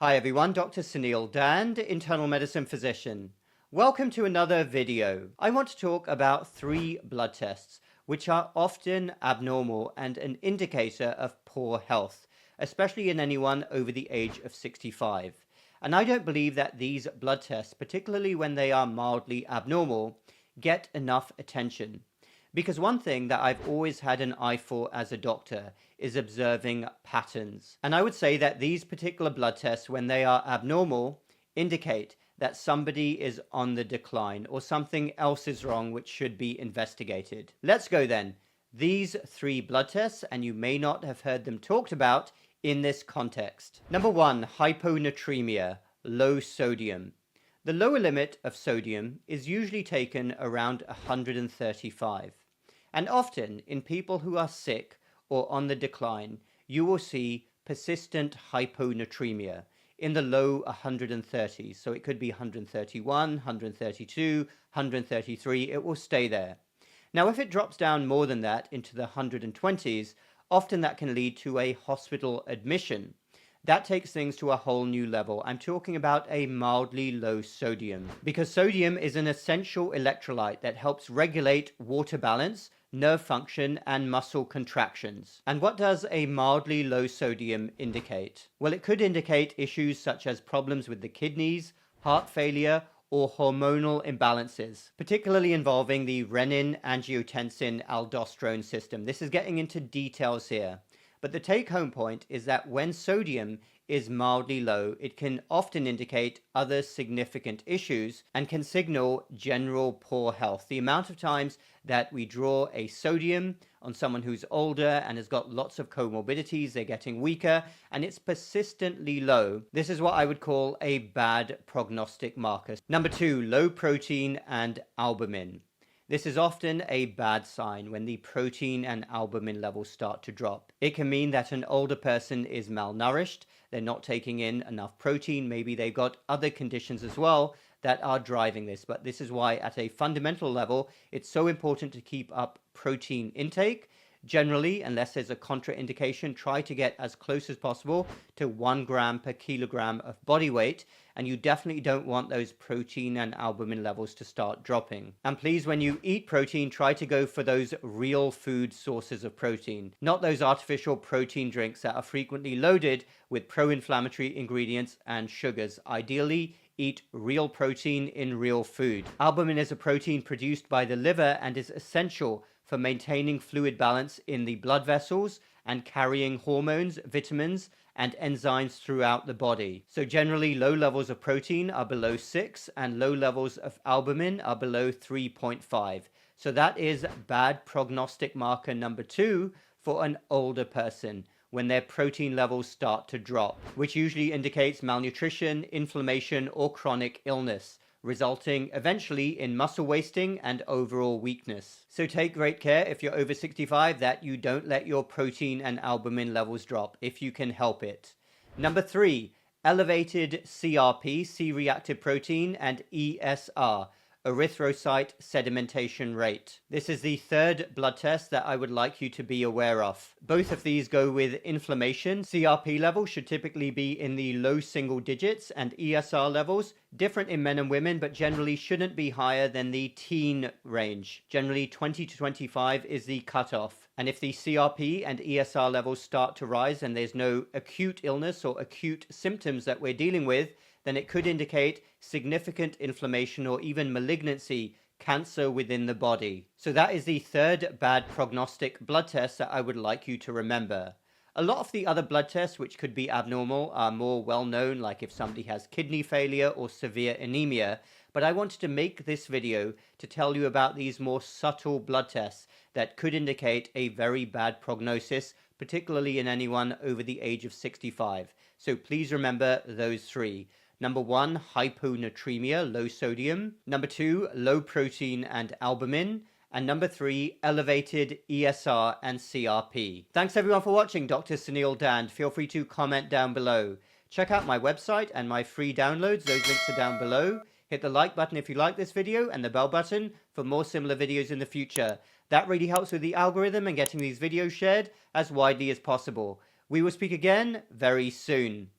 Hi everyone, Dr. Suneel Dhand, internal medicine physician. Welcome to another video. I want to talk about 3 blood tests which are often abnormal and an indicator of poor health, especially in anyone over the age of 65. And I don't believe that these blood tests, particularly when they are mildly abnormal, get enough attention. Because one thing that I've always had an eye for as a doctor is observing patterns. And I would say that these particular blood tests, when they are abnormal, indicate that somebody is on the decline or something else is wrong which should be investigated. Let's go then. These 3 blood tests, and you may not have heard them talked about in this context. Number 1, hyponatremia, low sodium. The lower limit of sodium is usually taken around 135. And often in people who are sick or on the decline, you will see persistent hyponatremia in the low 130s. So it could be 131, 132, 133. It will stay there. Now, if it drops down more than that into the 120s, often that can lead to a hospital admission. That takes things to a whole new level. I'm talking about a mildly low sodium, because sodium is an essential electrolyte that helps regulate water balance, nerve function, and muscle contractions. And what does a mildly low sodium indicate? Well, it could indicate issues such as problems with the kidneys, heart failure, or hormonal imbalances, particularly involving the renin-angiotensin-aldosterone system. This is getting into details here. But the take-home point is that when sodium is mildly low, it can often indicate other significant issues and can signal general poor health. The amount of times that we draw a sodium on someone who's older and has got lots of comorbidities, they're getting weaker, and it's persistently low, this is what I would call a bad prognostic marker. Number 2, low protein and albumin. This is often a bad sign when the protein and albumin levels start to drop. It can mean that an older person is malnourished, they're not taking in enough protein, maybe they've got other conditions as well that are driving this. But this is why at a fundamental level, it's so important to keep up protein intake. Generally, unless there's a contraindication, try to get as close as possible to 1 gram per kilogram of body weight, and you definitely don't want those protein and albumin levels to start dropping. And please, when you eat protein, try to go for those real food sources of protein, not those artificial protein drinks that are frequently loaded with pro-inflammatory ingredients and sugars. Ideally, eat real protein in real food. Albumin is a protein produced by the liver and is essential for maintaining fluid balance in the blood vessels and carrying hormones, vitamins, and enzymes throughout the body. So generally, low levels of protein are below 6 and low levels of albumin are below 3.5. So that is bad prognostic marker number 2 for an older person, when their protein levels start to drop, which usually indicates malnutrition, inflammation, or chronic illness, resulting eventually in muscle wasting and overall weakness. So take great care if you're over 65 that you don't let your protein and albumin levels drop if you can help it. Number 3, elevated CRP, C-reactive protein, and ESR, erythrocyte sedimentation rate. This is the 3rd blood test that I would like you to be aware of. Both of these go with inflammation. CRP levels should typically be in the low single digits, and ESR levels, different in men and women, but generally shouldn't be higher than the teen range. Generally 20 to 25 is the cutoff. And if the CRP and ESR levels start to rise and there's no acute illness or acute symptoms that we're dealing with, then it could indicate significant inflammation or even malignancy, cancer within the body. So that is the 3rd bad prognostic blood test that I would like you to remember. A lot of the other blood tests which could be abnormal are more well known, like if somebody has kidney failure or severe anemia, but I wanted to make this video to tell you about these more subtle blood tests that could indicate a very bad prognosis, particularly in anyone over the age of 65. So please remember those 3. Number 1, hyponatremia, low sodium. Number 2, low protein and albumin. And number 3, elevated ESR and CRP. Thanks everyone for watching. Dr. Suneel Dhand. Feel free to comment down below. Check out my website and my free downloads. Those links are down below. Hit the like button if you like this video and the bell button for more similar videos in the future. That really helps with the algorithm and getting these videos shared as widely as possible. We will speak again very soon.